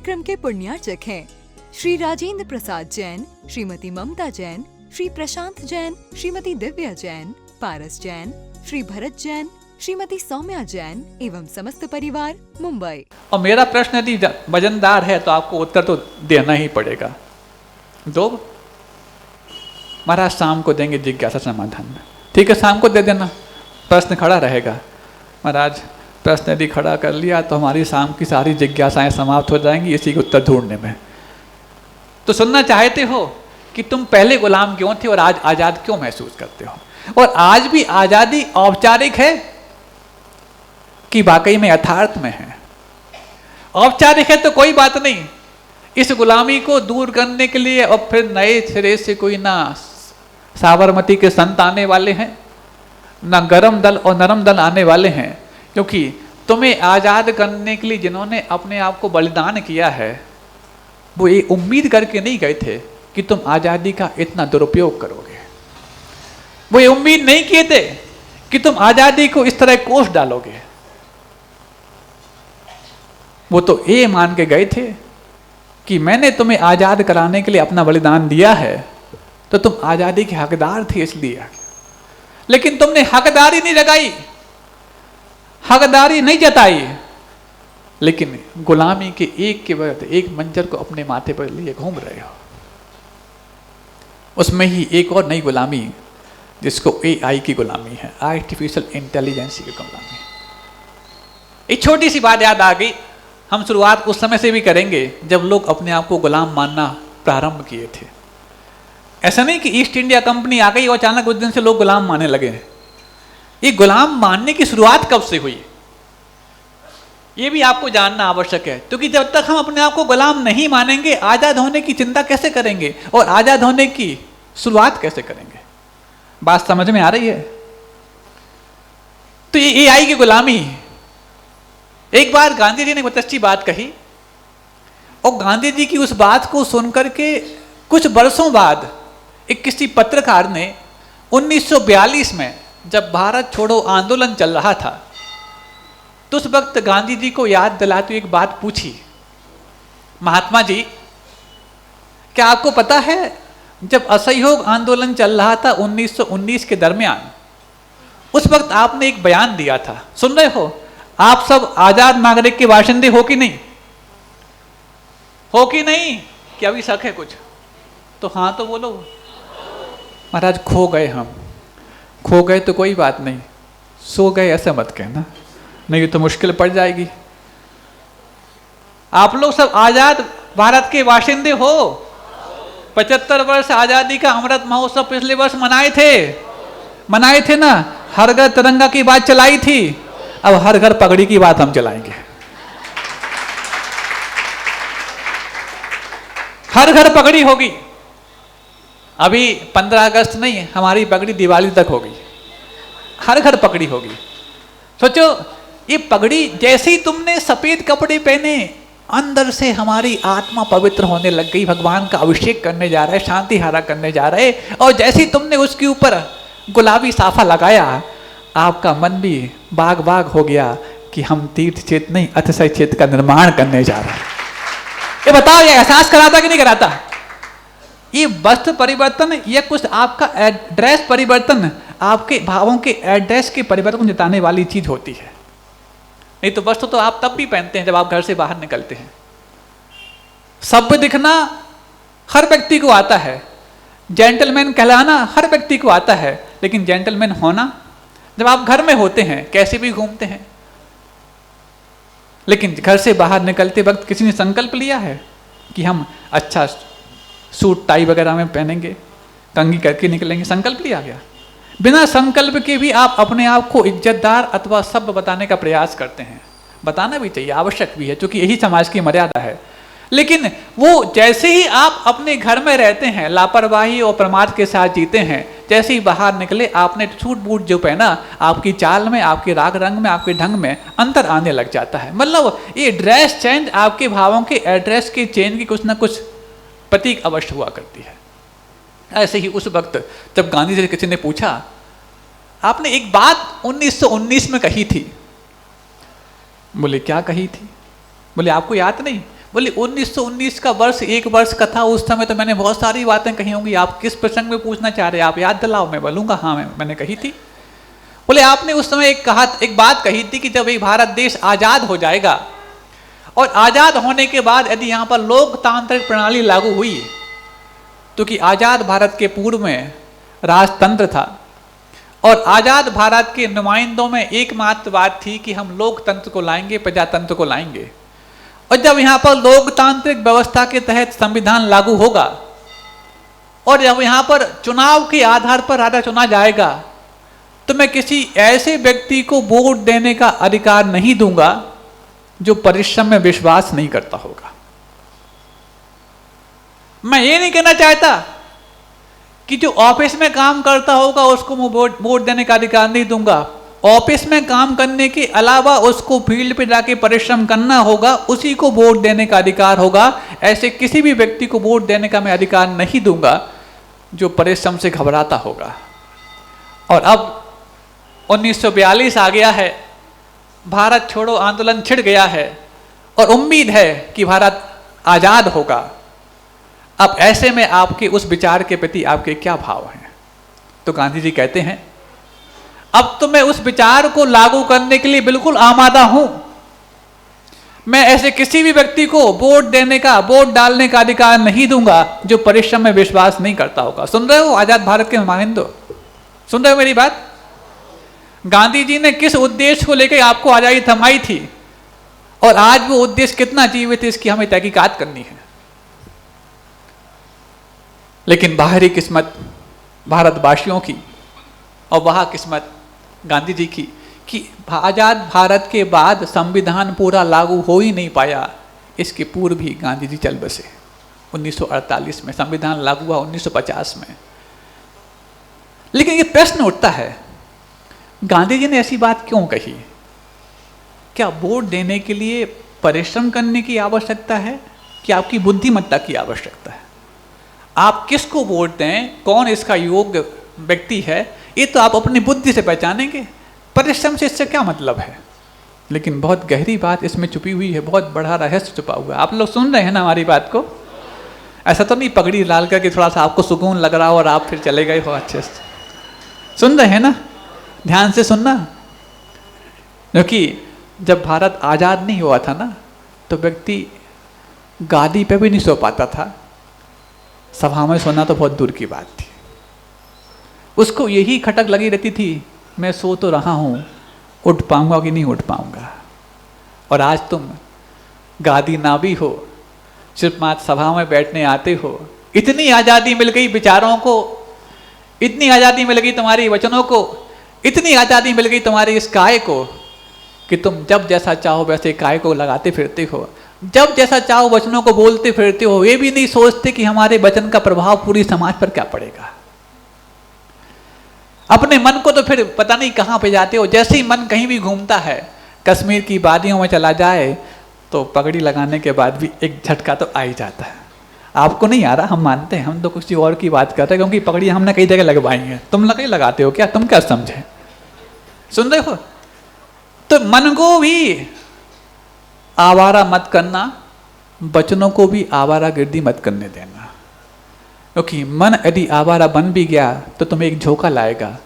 कार्यक्रम के पुण्यार्चक हैं श्री राजेंद्र प्रसाद जैन, श्रीमती ममता जैन, श्री प्रशांत जैन, श्रीमती दिव्या जैन, पारस जैन, श्री भरत जैन, श्रीमती सौम्या जैन एवं समस्त परिवार, मुंबई। और मेरा प्रश्न यदि वजनदार है तो आपको उत्तर तो देना ही पड़ेगा। दो महाराज शाम को देंगे जिज्ञासा समाधान। ठीक है, शाम को दे देना, प्रश्न खड़ा रहेगा। महाराज प्रश्न यदि खड़ा कर लिया तो हमारी शाम की सारी जिज्ञासाएं समाप्त हो जाएंगी इसी के उत्तर ढूंढने में। तो सुनना चाहते हो कि तुम पहले गुलाम क्यों थे और आज आजाद क्यों महसूस करते हो, और आज भी आजादी औपचारिक है कि वाकई में यथार्थ में है। औपचारिक है तो कोई बात नहीं, इस गुलामी को दूर करने के लिए अब फिर नए सिरे से कोई ना साबरमती के संत आने वाले हैं, ना गरम दल और नरम दल आने वाले हैं, क्योंकि तुम्हें आजाद करने के लिए जिन्होंने अपने आप को बलिदान किया है वो ये उम्मीद करके नहीं गए थे कि तुम आजादी का इतना दुरुपयोग करोगे। वो ये उम्मीद नहीं किए थे कि तुम आजादी को इस तरह कोस डालोगे। वो तो ये मान के गए थे कि मैंने तुम्हें आजाद कराने के लिए अपना बलिदान दिया है तो तुम आजादी के हकदार थे इसलिए। लेकिन तुमने हकदारी नहीं जगाई, हकदारी नहीं जताई, लेकिन गुलामी के एक के बाद एक मंजर को अपने माथे पर लिए घूम रहे हो। उसमें ही एक और नई गुलामी जिसको AI की गुलामी है, आर्टिफिशियल इंटेलिजेंस की गुलामी। एक छोटी सी बात याद आ गई, हम शुरुआत उस समय से भी करेंगे जब लोग अपने आप को गुलाम मानना प्रारंभ किए थे। ऐसा नहीं कि ईस्ट इंडिया कंपनी आ गई और अचानक उस दिन से लोग गुलाम मानने लगे। ये गुलाम मानने की शुरुआत कब से हुई ये भी आपको जानना आवश्यक है, क्योंकि जब तक हम अपने आप को गुलाम नहीं मानेंगे आजाद होने की चिंता कैसे करेंगे और आजाद होने की शुरुआत कैसे करेंगे। बात समझ में आ रही है? तो ये AI की गुलामी। एक बार गांधी जी ने बहुत अच्छी बात कही और गांधी जी की उस बात को सुनकर के कुछ वर्षों बाद एक किसी पत्रकार ने 1942 में जब भारत छोड़ो आंदोलन चल रहा था तो उस वक्त गांधी जी को याद दिलाते हुए एक बात पूछी, महात्मा जी क्या आपको पता है जब असहयोग आंदोलन चल रहा था 1919 के दरमियान, उस वक्त आपने एक बयान दिया था, सुन रहे हो? आप सब आजाद नागरिक के बाशिंदे हो कि नहीं? हो कि नहीं? क्या अभी शक है कुछ? तो हाँ तो बोलो। महाराज खो गए हम। खो गए तो कोई बात नहीं, सो गए ऐसा मत कहना, नहीं तो मुश्किल पड़ जाएगी। आप लोग सब आजाद भारत के बाशिंदे हो। 75 वर्ष आजादी का अमृत महोत्सव पिछले वर्ष मनाए थे ना। हर घर तिरंगा की बात चलाई थी, अब हर घर पगड़ी की बात हम चलाएंगे। हर घर पगड़ी होगी। अभी 15 अगस्त नहीं, हमारी पगड़ी दिवाली तक होगी। हर घर पगड़ी होगी। सोचो ये पगड़ी जैसे ही तुमने सफेद कपड़े पहने अंदर से हमारी आत्मा पवित्र होने लग गई, भगवान का अभिषेक करने जा रहा है, शांति हारा करने जा रहे, और जैसे ही तुमने उसके ऊपर गुलाबी साफा लगाया आपका मन भी बाग बाग हो गया कि हम तीर्थ क्षेत्र नहीं अतिशय क्षेत्र का निर्माण करने जा रहे हैं। ये बताओ ये एहसास कराता कि नहीं कराता? ये वस्त्र परिवर्तन या कुछ आपका एड्रेस परिवर्तन आपके भावों के एड्रेस के परिवर्तन जताने वाली चीज होती है। नहीं तो वस्त्र तो आप तब भी पहनते हैं जब आप घर से बाहर निकलते हैं। सभ्य दिखना हर व्यक्ति को आता है, जेंटलमैन कहलाना हर व्यक्ति को आता है, लेकिन जेंटलमैन होना जब आप घर में होते हैं कैसे भी घूमते हैं, लेकिन घर से बाहर निकलते वक्त किसी ने संकल्प लिया है कि हम अच्छा सूट टाई वगैरह में पहनेंगे, कंघी करके निकलेंगे, संकल्प लिया गया। बिना संकल्प के भी आप अपने आप को इज्जतदार अथवा सभ्य बताने का प्रयास करते हैं। बताना भी चाहिए, आवश्यक भी है, क्योंकि यही समाज की मर्यादा है। लेकिन वो जैसे ही आप अपने घर में रहते हैं लापरवाही और प्रमाद के साथ जीते हैं, जैसे ही बाहर निकले आपने सूट बूट जो पहना, आपकी चाल में, आपके राग रंग में, आपके ढंग में अंतर आने लग जाता है। मतलब ये ड्रेस चेंज आपके भावों के एड्रेस के चेंज की कुछ ना कुछ प्रतीक अवश्य हुआ करती है। ऐसे ही उस वक्त जब गांधी जी से किसी ने पूछा, आपने एक बात 1919 में कही थी। बोले क्या कही थी? बोले आपको याद नहीं? बोले 1919 का वर्ष एक वर्ष का था, उस समय तो मैंने बहुत सारी बातें कही होंगी, आप किस प्रसंग में पूछना चाह रहे हैं, आप याद दिलाओ, मैं बोलूँगा हाँ मैंने कही थी। बोले आपने उस समय एक बात कही थी कि जब ये भारत देश आज़ाद हो जाएगा और आज़ाद होने के बाद यदि यहाँ पर लोकतांत्रिक प्रणाली लागू हुई, तो कि आज़ाद भारत के पूर्व में राजतंत्र था और आज़ाद भारत के नुमाइंदों में एकमात्र बात थी कि हम लोकतंत्र को लाएंगे, प्रजातंत्र को लाएंगे। और जब यहाँ पर लोकतांत्रिक व्यवस्था के तहत संविधान लागू होगा और जब यहाँ पर चुनाव के आधार पर राजा चुना जाएगा, तो मैं किसी ऐसे व्यक्ति को वोट देने का अधिकार नहीं दूंगा जो परिश्रम में विश्वास नहीं करता होगा। मैं ये नहीं कहना चाहता कि जो ऑफिस में काम करता होगा उसको मैं वोट देने का अधिकार नहीं दूंगा। ऑफिस में काम करने के अलावा उसको फील्ड पे जाके परिश्रम करना होगा, उसी को वोट देने का अधिकार होगा। ऐसे किसी भी व्यक्ति को वोट देने का मैं अधिकार नहीं दूंगा जो परिश्रम से घबराता होगा। और अब 1942 आ गया है, भारत छोड़ो आंदोलन छिड़ गया है और उम्मीद है कि भारत आज़ाद होगा। अब ऐसे में आपके उस विचार के प्रति आपके क्या भाव हैं? तो गांधी जी कहते हैं, अब तो मैं उस विचार को लागू करने के लिए बिल्कुल आमादा हूं। मैं ऐसे किसी भी व्यक्ति को वोट डालने का अधिकार नहीं दूंगा जो परिश्रम में विश्वास नहीं करता होगा। सुन रहे हो आजाद भारत के नुमाइंदो, सुन रहे हो मेरी बात? गांधी जी ने किस उद्देश्य को लेकर आपको आजादी थमाई थी और आज वो उद्देश्य कितना जीवित है, इसकी हमें तहकीकात करनी है। लेकिन बाहरी किस्मत भारतवासियों की और वह किस्मत गांधी जी की कि आजाद भारत के बाद संविधान पूरा लागू हो ही नहीं पाया। इसके पूर्व भी गांधी जी चल बसे। 1948 में संविधान लागू हुआ, 1950 में। लेकिन ये प्रश्न उठता है, गांधी जी ने ऐसी बात क्यों कही? क्या वोट देने के लिए परिश्रम करने की आवश्यकता है कि आपकी बुद्धिमत्ता की आवश्यकता है? आप किसको वोट दें, कौन इसका योग्य व्यक्ति है, ये तो आप अपनी बुद्धि से पहचानेंगे। परिश्रम से इससे क्या मतलब है? लेकिन बहुत गहरी बात इसमें छुपी हुई है, बहुत बड़ा रहस्य छुपा हुआ है। आप लोग सुन रहे हैं ना हमारी बात को? ऐसा तो नहीं पगड़ी लाल करके थोड़ा सा आपको सुकून लग रहा हो और आप फिर चले गए हो अच्छे से। सुन रहे हैं ना? ध्यान से सुनना। क्योंकि जब भारत आज़ाद नहीं हुआ था ना, तो व्यक्ति गादी पे भी नहीं सो पाता था, सभा में सोना तो बहुत दूर की बात थी। उसको यही खटक लगी रहती थी, मैं सो तो रहा हूँ, उठ पाऊंगा कि नहीं उठ पाऊंगा। और आज तुम गादी ना भी हो, सिर्फ मात्र सभा में बैठने आते हो। इतनी आज़ादी मिल गई विचारों को, इतनी आज़ादी मिल गई तुम्हारी वचनों को, इतनी आज़ादी मिल गई तुम्हारी इस काय को कि तुम जब जैसा चाहो वैसे काय को लगाते फिरते हो, जब जैसा चाहो वचनों को बोलते फिरते हो। ये भी नहीं सोचते कि हमारे वचन का प्रभाव पूरी समाज पर क्या पड़ेगा। अपने मन को तो फिर पता नहीं कहाँ पे जाते हो। जैसे ही मन कहीं भी घूमता है, कश्मीर की वादियों में चला जाए, तो पगड़ी लगाने के बाद भी एक झटका तो आ ही जाता है। आपको नहीं आ रहा, हम मानते हैं, हम तो किसी और की बात करते हैं, क्योंकि पगड़ी हमने कई जगह लगवाई है। तुम कहीं लगाते हो क्या? तुम क्या समझे? सुन रहे हो? तो मन को भी आवारा मत करना, वचनों को भी आवारा गिर्दी मत करने देना। क्योंकि मन यदि आवारा बन भी गया तो तुम्हें एक झोंका लाएगा,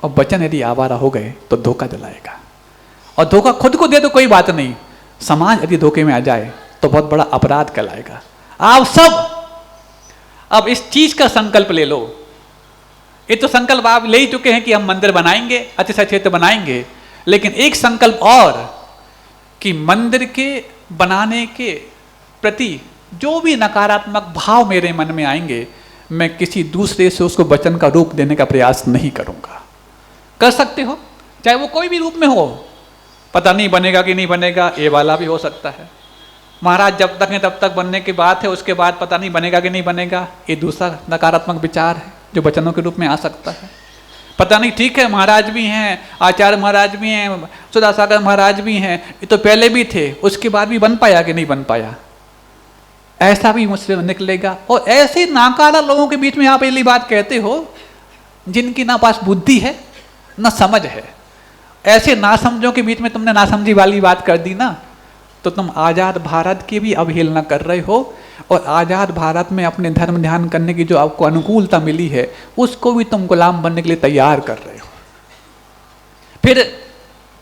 और वचन यदि आवारा हो गए तो धोखा दिलाएगा। और धोखा खुद को दे तो कोई बात नहीं, समाज यदि धोखे में आ जाए तो बहुत बड़ा अपराध कहलाएगा। आप सब अब इस चीज का संकल्प ले लो। ये तो संकल्प आप ले ही चुके हैं कि हम मंदिर बनाएंगे, अच्छे से क्षेत्र बनाएंगे। लेकिन एक संकल्प और कि मंदिर के बनाने के प्रति जो भी नकारात्मक भाव मेरे मन में आएंगे, मैं किसी दूसरे से उसको वचन का रूप देने का प्रयास नहीं करूंगा। कर सकते हो, चाहे वो कोई भी रूप में हो। पता नहीं बनेगा कि नहीं बनेगा, ये वाला भी हो सकता है। महाराज जब तक है तब तक बनने की बात है, उसके बाद पता नहीं बनेगा कि नहीं बनेगा, ये दूसरा नकारात्मक विचार है जो वचनों के रूप में आ सकता है। पता नहीं, ठीक है, महाराज भी हैं, आचार्य महाराज भी हैं, सुधासागर महाराज भी हैं, ये तो पहले भी थे, उसके बाद भी बन पाया कि नहीं बन पाया, ऐसा भी मुझसे निकलेगा। और ऐसे नाकारा लोगों के बीच में आप पहली बात कहते हो जिनकी ना पास बुद्धि है ना समझ है। ऐसे नासमझों के बीच में तुमने नासमझी वाली बात कर दी ना, तो तुम आज़ाद भारत की भी अवहेलना कर रहे हो, और आज़ाद भारत में अपने धर्म ध्यान करने की जो आपको अनुकूलता मिली है उसको भी तुम गुलाम बनने के लिए तैयार कर रहे हो। फिर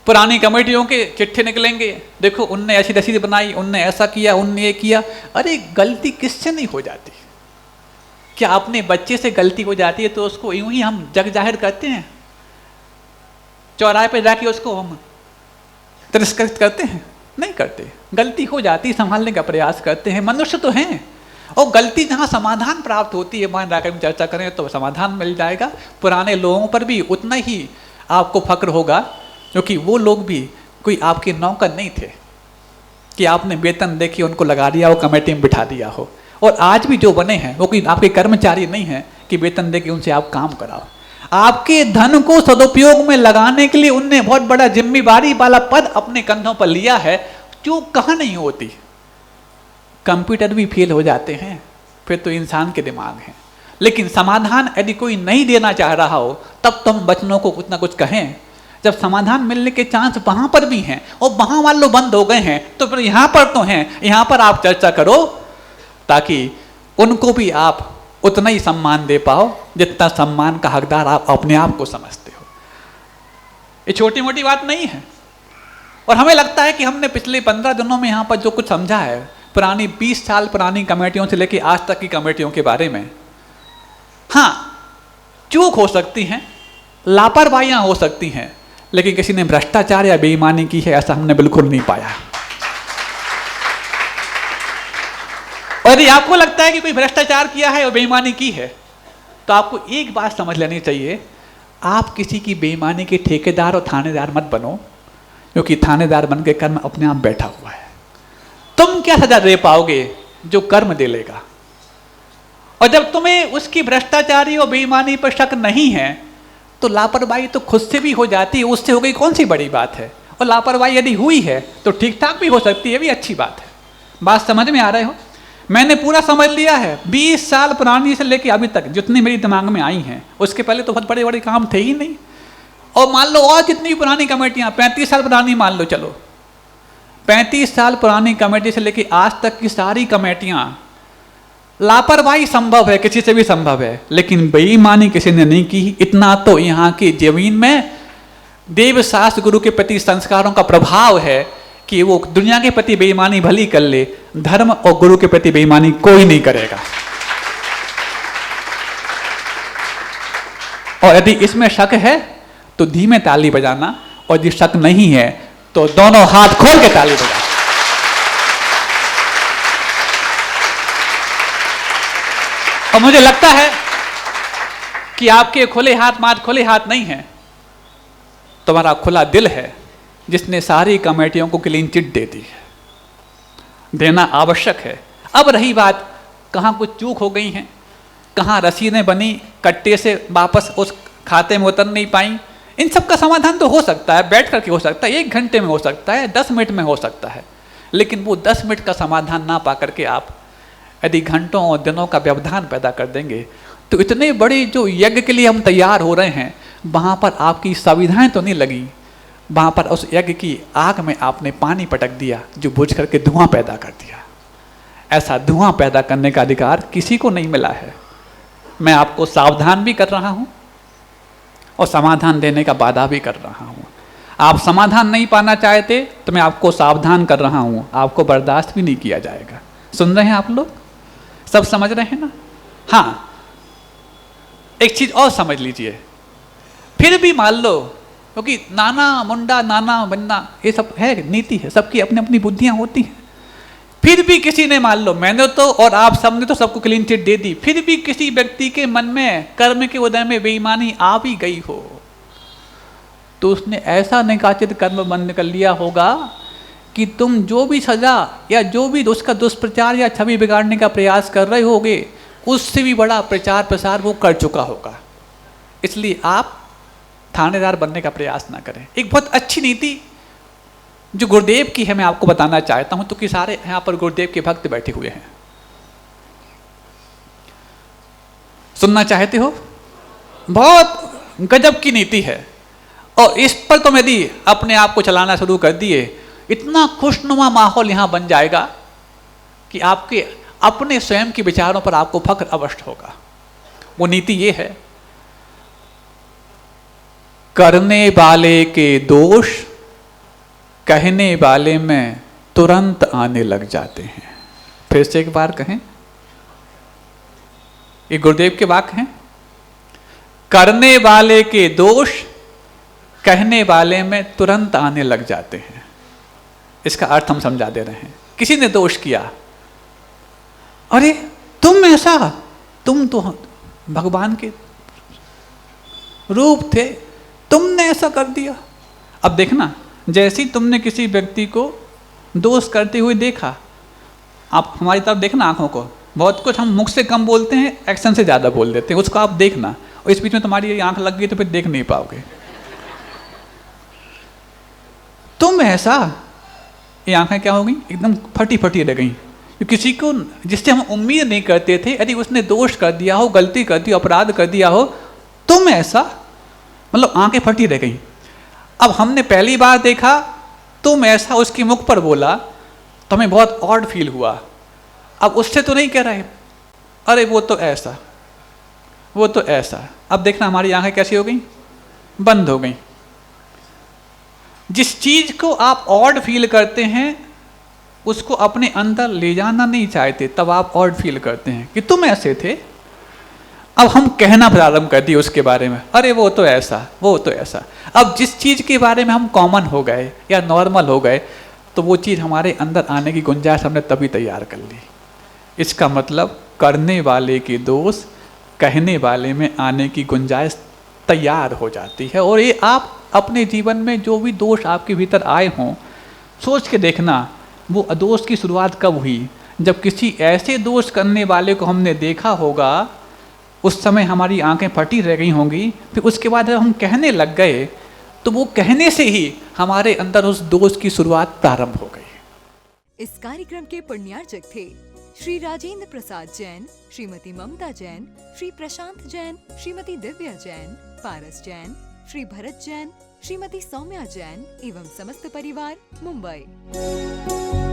पुरानी कमेटियों के चिट्ठे निकलेंगे, देखो उनने ऐसी रसीद बनाई, उनने ऐसा किया, उनने ये किया। अरे गलती किससे नहीं हो जाती? क्या अपने बच्चे से गलती हो जाती है तो उसको यूं ही हम जग जाहिर करते हैं? चौराहे पे जाके उसको हम तिरस्कृत करते हैं? नहीं करते। गलती हो जाती, संभालने का प्रयास करते हैं, मनुष्य तो हैं। और गलती जहाँ समाधान प्राप्त होती है, वहाँ जाकर चर्चा करें तो समाधान मिल जाएगा। पुराने लोगों पर भी उतना ही आपको फक्र होगा, क्योंकि वो लोग भी कोई आपके नौकर नहीं थे कि आपने वेतन देके उनको लगा दिया, वो कमेटी में बिठा दिया हो। और आज भी जो बने हैं वो कोई आपके कर्मचारी नहीं हैं कि वेतन देके उनसे आप काम कराओ। आपके धन को सदुपयोग में लगाने के लिए उनने बहुत बड़ा जिम्मेदारी वाला पद अपने कंधों पर लिया है, जो कहाँ नहीं होती। कंप्यूटर भी फेल हो जाते हैं, फिर तो इंसान के दिमाग हैं। लेकिन समाधान यदि कोई नहीं देना चाह रहा हो तब तुम बचनों को कुछ ना कुछ कहें। जब समाधान मिलने के चांस वहां पर भी हैं और वहां मान लो बंद हो गए हैं, तो फिर यहाँ पर तो हैं, यहाँ पर आप चर्चा करो ताकि उनको भी आप उतना ही सम्मान दे पाओ जितना सम्मान का हकदार आप अपने आप को समझते हो। ये छोटी मोटी बात नहीं है। और हमें लगता है कि हमने पिछले 15 दिनों में यहाँ पर जो कुछ समझा है, पुरानी 20 साल पुरानी कमेटियों से लेकर आज तक की कमेटियों के बारे में, हाँ चूक हो सकती हैं, लापरवाहियां हो सकती हैं, लेकिन किसी ने भ्रष्टाचार या बेईमानी की है ऐसा हमने बिल्कुल नहीं पाया। और यदि आपको लगता है कि कोई भ्रष्टाचार किया है और बेईमानी की है, तो आपको एक बात समझ लेनी चाहिए, आप किसी की बेईमानी के ठेकेदार और थानेदार मत बनो, क्योंकि थानेदार बन के कर्म अपने आप बैठा हुआ है। तुम क्या सजा दे पाओगे? जो कर्म दे लेगा। और जब तुम्हें उसकी भ्रष्टाचारी और बेईमानी पर शक नहीं है तो लापरवाही तो खुद से भी हो जाती है, उससे हो गई कौन सी बड़ी बात है। और लापरवाही यदि हुई है तो ठीक ठाक भी हो सकती है, भी अच्छी बात है। बात समझ में आ रहे हो? मैंने पूरा समझ लिया है। 20 साल पुरानी से लेके अभी तक जितनी मेरी दिमाग में आई हैं, उसके पहले तो बहुत बड़े बड़े काम थे ही नहीं। और मान लो और जितनी पुरानी कमेटियाँ, 35 साल पुरानी मान लो, चलो 35 साल पुरानी कमेटी से लेके आज तक की सारी कमेटियाँ, लापरवाही संभव है, किसी से भी संभव है, लेकिन बेईमानी किसी ने नहीं की। इतना तो यहाँ की जमीन में देव शास्त्र गुरु के प्रति संस्कारों का प्रभाव है कि वो दुनिया के प्रति बेईमानी भली कर ले, धर्म और गुरु के प्रति बेईमानी कोई नहीं करेगा। और यदि इसमें शक है तो धीमे ताली बजाना, और यदि शक नहीं है तो दोनों हाथ खोल के ताली बजाना। और मुझे लगता है कि आपके खुले हाथ मात्र खुले हाथ नहीं है, तुम्हारा खुला दिल है जिसने सारी कमेटियों को क्लीन चिट दे दी है। देना आवश्यक है। अब रही बात कहाँ कुछ चूक हो गई हैं, कहाँ रसीदें बनी कट्टे से वापस उस खाते में उतर नहीं पाई, इन सब का समाधान तो हो सकता है, बैठ करके हो सकता है, 1 घंटे में हो सकता है, 10 मिनट में हो सकता है। लेकिन वो 10 मिनट का समाधान ना पा करके आप यदि घंटों और दिनों का व्यवधान पैदा कर देंगे तो इतने बड़े जो यज्ञ के लिए हम तैयार हो रहे हैं, वहाँ पर आपकी संविधाएं तो नहीं लगी, वहाँ पर उस यज्ञ की आग में आपने पानी पटक दिया जो बुझ करके धुआं पैदा कर दिया। ऐसा धुआं पैदा करने का अधिकार किसी को नहीं मिला है। मैं आपको सावधान भी कर रहा हूँ और समाधान देने का वादा भी कर रहा हूँ। आप समाधान नहीं पाना चाहते तो मैं आपको सावधान कर रहा हूँ, आपको बर्दाश्त भी नहीं किया जाएगा। सुन रहे हैं आप लोग? सब समझ रहे हैं ना? हाँ, एक चीज और समझ लीजिए, फिर भी मान लो, क्योंकि नाना मुंडा नाना बनना ये सब है, नीति है, सबकी अपनी अपनी बुद्धियां होती हैं। फिर भी किसी ने, मान लो मैंने तो और आप सबने तो सबको क्लीन चिट दे दी, फिर भी किसी व्यक्ति के मन में कर्म के उदय में बेईमानी आ भी गई हो तो उसने ऐसा निकाचित कर्म बंद कर लिया होगा कि तुम जो भी सजा या जो भी उसका दुष्प्रचार या छवि बिगाड़ने का प्रयास कर रहे होगे, उससे भी बड़ा प्रचार प्रसार वो कर चुका होगा। इसलिए आप थानेदार बनने का प्रयास ना करें। एक बहुत अच्छी नीति जो गुरुदेव की है मैं आपको बताना चाहता हूं, तो कि सारे यहाँ पर गुरुदेव के भक्त बैठे हुए हैं, सुनना चाहते हो? बहुत गजब की नीति है। और इस पर तुम यदि अपने आप को चलाना शुरू कर दिए इतना खुशनुमा माहौल यहां बन जाएगा कि आपके अपने स्वयं के विचारों पर आपको फख्र अवश्य होगा। वो नीति ये है, करने वाले के दोष कहने वाले में तुरंत आने लग जाते हैं। फिर से एक बार कहें, ये गुरुदेव के वाक्य हैं। करने वाले के दोष कहने वाले में तुरंत आने लग जाते हैं। इसका अर्थ हम समझा दे रहे हैं। किसी ने दोष किया, अरे तुम ऐसा, तुम तो भगवान के रूप थे, तुमने ऐसा कर दिया। अब देखना, जैसे ही तुमने किसी व्यक्ति को दोष करते हुए देखा, आप हमारी तरफ देखना आंखों को, बहुत कुछ हम मुख से कम बोलते हैं, एक्शन से ज़्यादा बोल देते हैं, उसको आप देखना। और इस बीच में तुम्हारी ये आंख लग गई तो फिर देख नहीं पाओगे। तुम ऐसा, ये आंखें क्या हो गई, एकदम फटी फटी रह गई। किसी को जिससे हम उम्मीद नहीं करते थे, यदि उसने दोष कर दिया हो, गलती कर दी, अपराध कर दिया हो, तुम ऐसा, मतलब आंखें फटी रह गई। अब हमने पहली बार देखा, तुम ऐसा उसके मुख पर बोला तो हमें बहुत ऑड फील हुआ। अब उससे तो नहीं कह रहे, अरे वो तो ऐसा, वो तो ऐसा। अब देखना हमारी आंखें कैसी हो गई, बंद हो गई। जिस चीज को आप ऑड फील करते हैं उसको अपने अंदर ले जाना नहीं चाहते, तब आप ऑड फील करते हैं कि तुम ऐसे थे। अब हम कहना प्रारंभ कर दिए उसके बारे में, अरे वो तो ऐसा, वो तो ऐसा। अब जिस चीज के बारे में हम कॉमन हो गए या नॉर्मल हो गए, तो वो चीज हमारे अंदर आने की गुंजाइश हमने तभी तैयार कर ली। इसका मतलब करने वाले के दोष कहने वाले में आने की गुंजाइश तैयार हो जाती है। और ये आप अपने जीवन में जो भी दोष आपके भीतर आए हों, सोच के देखना, वो दोष की शुरुआत कब हुई, जब किसी ऐसे दोष करने वाले को हमने देखा होगा, उस समय हमारी आंखें फटी रह गई होंगी। फिर उसके बाद जब हम कहने लग गए, तो वो कहने से ही हमारे अंदर उस दोष की शुरुआत प्रारंभ हो गई। इस कार्यक्रम के पुण्यार्चक थे श्री राजेंद्र प्रसाद जैन, श्रीमती ममता जैन, श्री प्रशांत जैन, श्रीमती दिव्या जैन, पारस जैन, श्री भरत जैन, श्रीमती सौम्या जैन एवं समस्त परिवार, मुंबई।